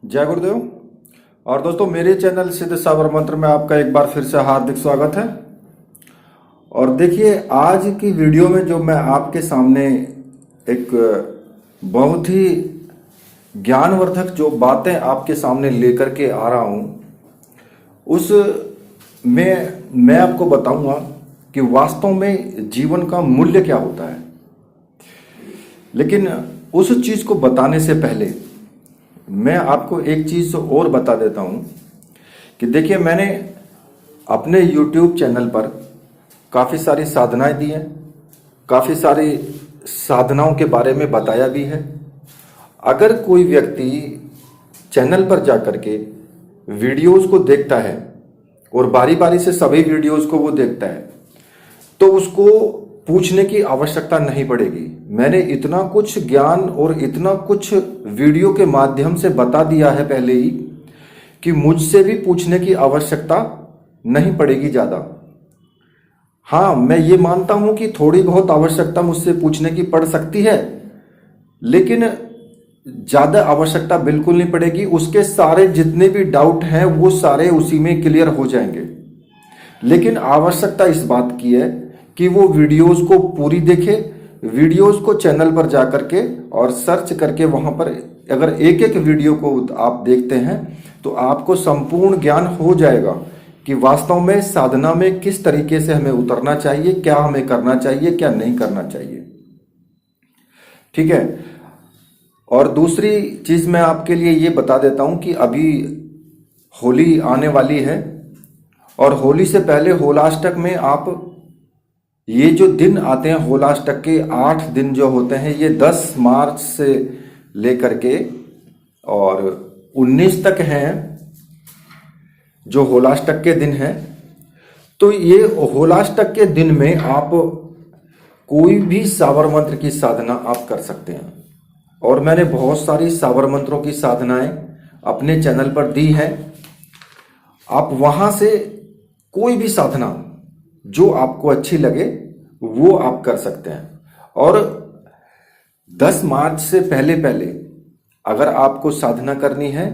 जय गुरुदेव। और दोस्तों, मेरे चैनल सिद्ध साबर मंत्र में आपका एक बार फिर से हार्दिक स्वागत है। और देखिए, आज की वीडियो में जो मैं आपके सामने एक बहुत ही ज्ञानवर्धक जो बातें आपके सामने लेकर के आ रहा हूं, उस में मैं आपको बताऊंगा कि वास्तव में जीवन का मूल्य क्या होता है। लेकिन उस चीज को बताने से पहले मैं आपको एक चीज और बता देता हूं कि देखिए, मैंने अपने YouTube चैनल पर काफी सारी साधनाएं दी हैं, काफी सारी साधनाओं के बारे में बताया भी है। अगर कोई व्यक्ति चैनल पर जाकर के वीडियोस को देखता है और बारी बारी से सभी वीडियोस को वो देखता है, तो उसको पूछने की आवश्यकता नहीं पड़ेगी। मैंने इतना कुछ ज्ञान और इतना कुछ वीडियो के माध्यम से बता दिया है पहले ही कि मुझसे भी पूछने की आवश्यकता नहीं पड़ेगी ज्यादा। हाँ, मैं ये मानता हूं कि थोड़ी बहुत आवश्यकता मुझसे पूछने की पड़ सकती है, लेकिन ज्यादा आवश्यकता बिल्कुल नहीं पड़ेगी। उसके सारे जितने भी डाउट हैं वो सारे उसी में क्लियर हो जाएंगे। लेकिन आवश्यकता इस बात की है कि वो वीडियोस को पूरी देखे, वीडियोस को चैनल पर जाकर के और सर्च करके वहां पर अगर एक एक वीडियो को आप देखते हैं तो आपको संपूर्ण ज्ञान हो जाएगा कि वास्तव में साधना में किस तरीके से हमें उतरना चाहिए, क्या हमें करना चाहिए, क्या नहीं करना चाहिए। ठीक है। और दूसरी चीज मैं आपके लिए ये बता देता हूं कि अभी होली आने वाली है और होली से पहले होलाष्टक में आप ये जो दिन आते हैं, होलाष्टक के 8 दिन जो होते हैं, ये 10 मार्च से लेकर के और 19 तक हैं जो होलाष्टक के दिन हैं। तो ये होलाष्टक के दिन में आप कोई भी साबर मंत्र की साधना आप कर सकते हैं। और मैंने बहुत सारी साबर मंत्रों की साधनाएं अपने चैनल पर दी हैं। आप वहां से कोई भी साधना जो आपको अच्छी लगे वो आप कर सकते हैं। और 10 मार्च से पहले पहले अगर आपको साधना करनी है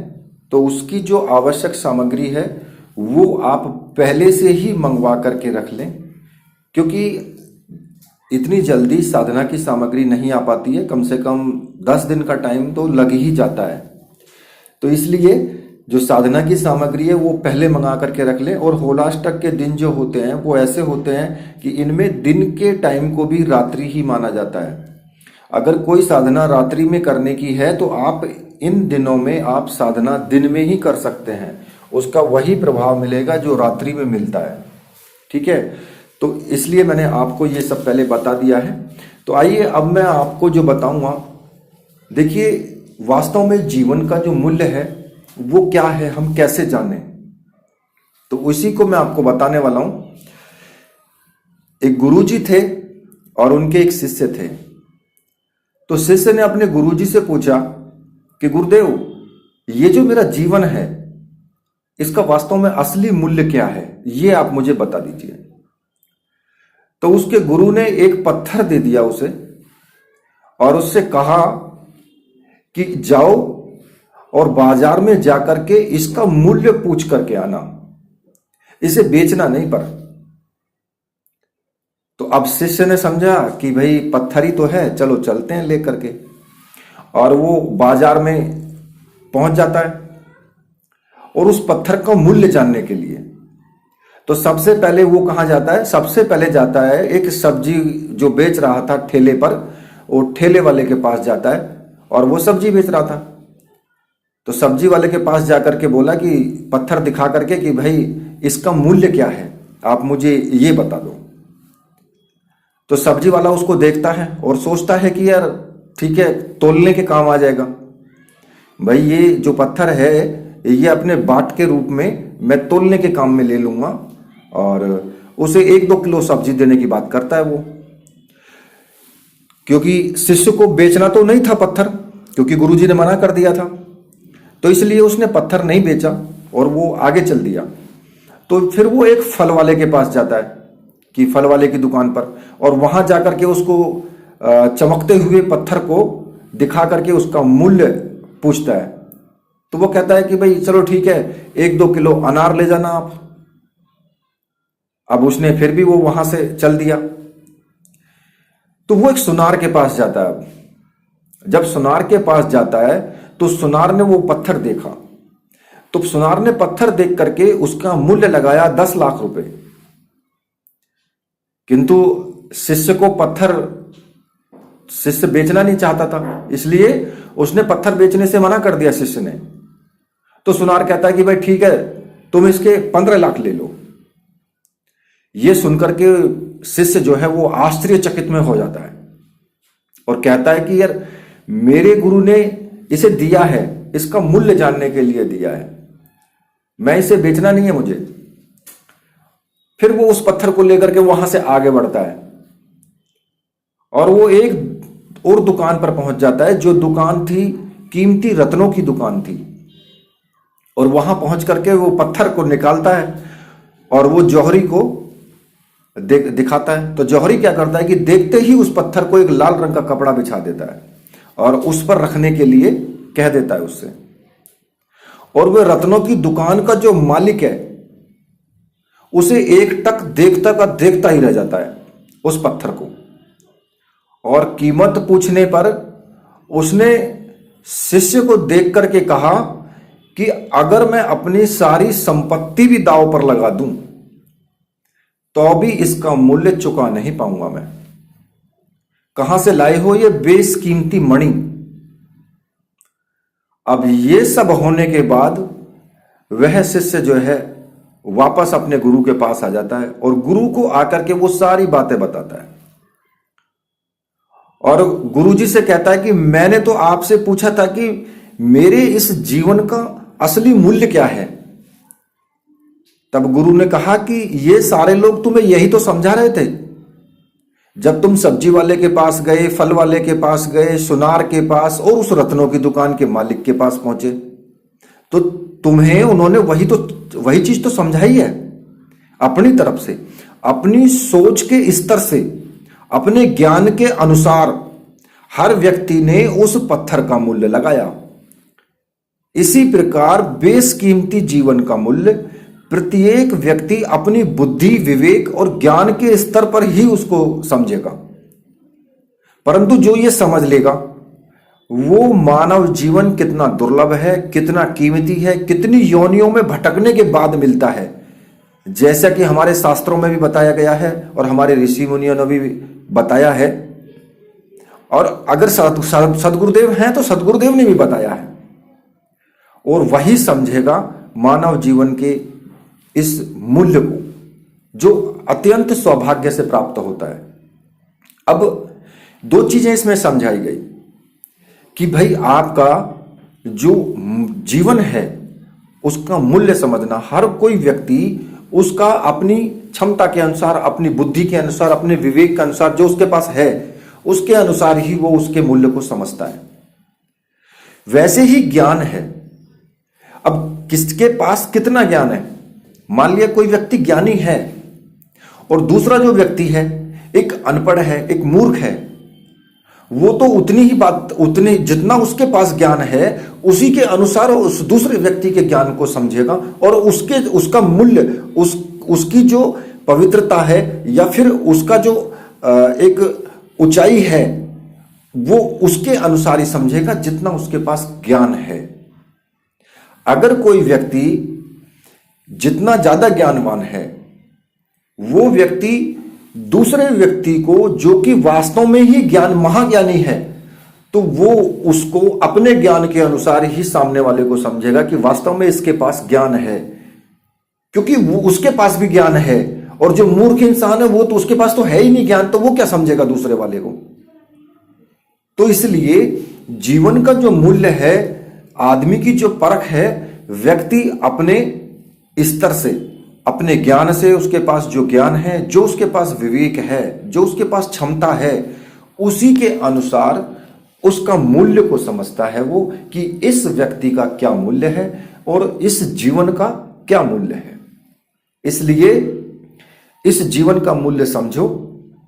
तो उसकी जो आवश्यक सामग्री है वो आप पहले से ही मंगवा करके रख लें, क्योंकि इतनी जल्दी साधना की सामग्री नहीं आ पाती है। कम से कम 10 दिन का टाइम तो लग ही जाता है। तो इसलिए जो साधना की सामग्री है वो पहले मंगा करके रख लें। और होलाष्टक के दिन जो होते हैं वो ऐसे होते हैं कि इनमें दिन के टाइम को भी रात्रि ही माना जाता है। अगर कोई साधना रात्रि में करने की है तो आप इन दिनों में आप साधना दिन में ही कर सकते हैं, उसका वही प्रभाव मिलेगा जो रात्रि में मिलता है। ठीक है। तो इसलिए मैंने आपको ये सब पहले बता दिया है। तो आइए अब मैं आपको जो बताऊंगा, देखिए वास्तव में जीवन का जो मूल्य है वो क्या है, हम कैसे जाने, तो उसी को मैं आपको बताने वाला हूं। एक गुरुजी थे और उनके एक शिष्य थे। तो शिष्य ने अपने गुरुजी से पूछा कि गुरुदेव, ये जो मेरा जीवन है इसका वास्तव में असली मूल्य क्या है, ये आप मुझे बता दीजिए। तो उसके गुरु ने एक पत्थर दे दिया उसे और उससे कहा कि जाओ और बाजार में जाकर के इसका मूल्य पूछ करके आना, इसे बेचना नहीं पर। तो अब शिष्य ने समझा कि भाई पत्थर ही तो है, चलो चलते हैं लेकर के। और वो बाजार में पहुंच जाता है और उस पत्थर का मूल्य जानने के लिए तो सबसे पहले वो कहां जाता है, सबसे पहले जाता है एक सब्जी जो बेच रहा था ठेले पर, वो ठेले वाले के पास जाता है और वो सब्जी बेच रहा था। तो सब्जी वाले के पास जाकर के बोला कि पत्थर दिखा करके कि भाई इसका मूल्य क्या है, आप मुझे ये बता दो। तो सब्जी वाला उसको देखता है और सोचता है कि यार ठीक है, तोलने के काम आ जाएगा भाई, ये जो पत्थर है ये अपने बाट के रूप में मैं तोलने के काम में ले लूंगा। और उसे 1-2 किलो सब्जी देने की बात करता है वो, क्योंकि शिष्य को बेचना तो नहीं था पत्थर, क्योंकि गुरुजी ने मना कर दिया था। तो इसलिए उसने पत्थर नहीं बेचा और वो आगे चल दिया। तो फिर वो एक फल वाले के पास जाता है कि फल वाले की दुकान पर, और वहां जाकर के उसको चमकते हुए पत्थर को दिखा करके उसका मूल्य पूछता है तो वो कहता है कि भाई चलो ठीक है, 1-2 किलो अनार ले जाना आप। अब उसने फिर भी वो वहां से चल दिया। तो वो एक सुनार के पास जाता है। अब जब सुनार के पास जाता है तो सुनार ने वो पत्थर देखा। तो सुनार ने पत्थर देख करके उसका मूल्य लगाया 10 लाख रुपए। किंतु शिष्य को पत्थर, शिष्य बेचना नहीं चाहता था, इसलिए उसने पत्थर बेचने से मना कर दिया शिष्य ने। तो सुनार कहता है कि भाई ठीक है, तुम इसके 15 लाख ले लो। यह सुनकर के शिष्य जो है वो आश्चर्यचकित में हो जाता है और कहता है कि यार मेरे गुरु ने इसे दिया है, इसका मूल्य जानने के लिए दिया है, मैं इसे बेचना नहीं है मुझे। फिर वो उस पत्थर को लेकर के वहां से आगे बढ़ता है और वो एक और दुकान पर पहुंच जाता है, जो दुकान थी कीमती रत्नों की दुकान थी। और वहां पहुंच करके वो पत्थर को निकालता है और वो जौहरी को दिखाता है। तो जौहरी क्या करता है कि देखते ही उस पत्थर को एक लाल रंग का कपड़ा बिछा देता है और उस पर रखने के लिए कह देता है उससे। और वह रत्नों की दुकान का जो मालिक है उसे एक टक देखता ही रह जाता है उस पत्थर को। और कीमत पूछने पर उसने शिष्य को देख करके कहा कि अगर मैं अपनी सारी संपत्ति भी दांव पर लगा दूं तो भी इसका मूल्य चुका नहीं पाऊंगा मैं। कहां से लाए हो ये बेशकीमती मणि? अब ये सब होने के बाद वह शिष्य जो है वापस अपने गुरु के पास आ जाता है और गुरु को आकर के वो सारी बातें बताता है। और गुरुजी से कहता है कि मैंने तो आपसे पूछा था कि मेरे इस जीवन का असली मूल्य क्या है। तब गुरु ने कहा कि ये सारे लोग तुम्हें यही तो समझा रहे थे। जब तुम सब्जी वाले के पास गए, फल वाले के पास गए, सुनार के पास और उस रत्नों की दुकान के मालिक के पास पहुंचे, तो तुम्हें उन्होंने वही चीज तो समझाई है। अपनी तरफ से, अपनी सोच के स्तर से, अपने ज्ञान के अनुसार हर व्यक्ति ने उस पत्थर का मूल्य लगाया। इसी प्रकार बेशकीमती जीवन का मूल्य प्रत्येक व्यक्ति अपनी बुद्धि, विवेक और ज्ञान के स्तर पर ही उसको समझेगा। परंतु जो ये समझ लेगा वो मानव जीवन कितना दुर्लभ है, कितना कीमती है, कितनी योनियों में भटकने के बाद मिलता है, जैसा कि हमारे शास्त्रों में भी बताया गया है और हमारे ऋषि मुनियों ने भी बताया है। और अगर सदगुरुदेव हैं तो सदगुरुदेव ने भी बताया है। और वही समझेगा मानव जीवन के इस मूल्य को, जो अत्यंत सौभाग्य से प्राप्त होता है। अब 2 चीजें इसमें समझाई गई कि भाई आपका जो जीवन है उसका मूल्य समझना। हर कोई व्यक्ति उसका अपनी क्षमता के अनुसार, अपनी बुद्धि के अनुसार, अपने विवेक के अनुसार, जो उसके पास है उसके अनुसार ही वो उसके मूल्य को समझता है। वैसे ही ज्ञान है। अब किसके पास कितना ज्ञान है? मान लिया कोई व्यक्ति ज्ञानी है और दूसरा जो व्यक्ति है एक अनपढ़ है, एक मूर्ख है, वो तो उतनी जितना उसके पास ज्ञान है उसी के अनुसार उस दूसरे व्यक्ति के ज्ञान को समझेगा और उसका मूल्य, उसकी जो पवित्रता है या फिर उसका जो एक ऊंचाई है वो उसके अनुसार ही समझेगा जितना उसके पास ज्ञान है। अगर कोई व्यक्ति जितना ज्यादा ज्ञानवान है वो व्यक्ति दूसरे व्यक्ति को, जो कि वास्तव में ही महाज्ञानी है, तो वो उसको अपने ज्ञान के अनुसार ही सामने वाले को समझेगा कि वास्तव में इसके पास ज्ञान है, क्योंकि वो उसके पास भी ज्ञान है। और जो मूर्ख इंसान है वो तो उसके पास तो है ही नहीं ज्ञान, तो वो क्या समझेगा दूसरे वाले को। तो इसलिए जीवन का जो मूल्य है, आदमी की जो परख है, व्यक्ति अपने स्तर से, अपने ज्ञान से, उसके पास जो ज्ञान है, जो उसके पास विवेक है, जो उसके पास क्षमता है, उसी के अनुसार उसका मूल्य को समझता है वो, कि इस व्यक्ति का क्या मूल्य है और इस जीवन का क्या मूल्य है। इसलिए इस जीवन का मूल्य समझो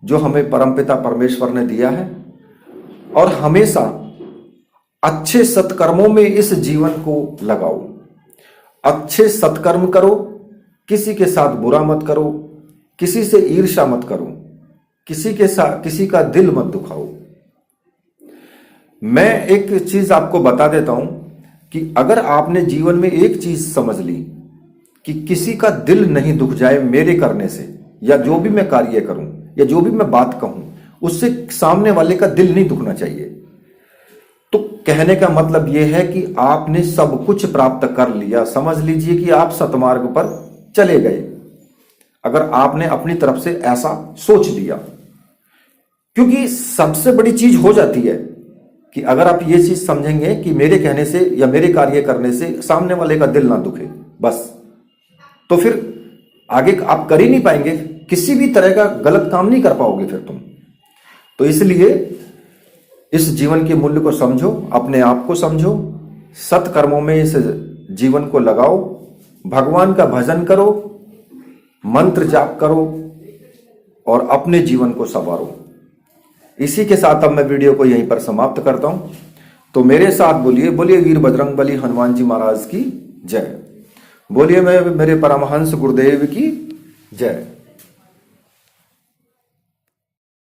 जो हमें परमपिता परमेश्वर ने दिया है, और हमेशा अच्छे सत्कर्मों में इस जीवन को लगाओ। अच्छे सत्कर्म करो, किसी के साथ बुरा मत करो, किसी से ईर्ष्या मत करो, किसी के साथ किसी का दिल मत दुखाओ। मैं एक चीज आपको बता देता हूं कि अगर आपने जीवन में एक चीज समझ ली कि किसी का दिल नहीं दुख जाए मेरे करने से, या जो भी मैं कार्य करूं या जो भी मैं बात कहूं उससे सामने वाले का दिल नहीं दुखना चाहिए, तो कहने का मतलब यह है कि आपने सब कुछ प्राप्त कर लिया। समझ लीजिए कि आप सतमार्ग पर चले गए, अगर आपने अपनी तरफ से ऐसा सोच लिया। क्योंकि सबसे बड़ी चीज हो जाती है कि अगर आप ये चीज समझेंगे कि मेरे कहने से या मेरे कार्य करने से सामने वाले का दिल ना दुखे, बस, तो फिर आगे आप कर ही नहीं पाएंगे, किसी भी तरह का गलत काम नहीं कर पाओगे फिर तुम। तो इसलिए इस जीवन के मूल्य को समझो, अपने आप को समझो, सत्कर्मों में इस जीवन को लगाओ, भगवान का भजन करो, मंत्र जाप करो और अपने जीवन को संवारो। इसी के साथ अब मैं वीडियो को यहीं पर समाप्त करता हूं। तो मेरे साथ बोलिए, बोलिए वीर बजरंगबली हनुमान जी महाराज की जय। बोलिए मेरे परमहंस गुरुदेव की जय।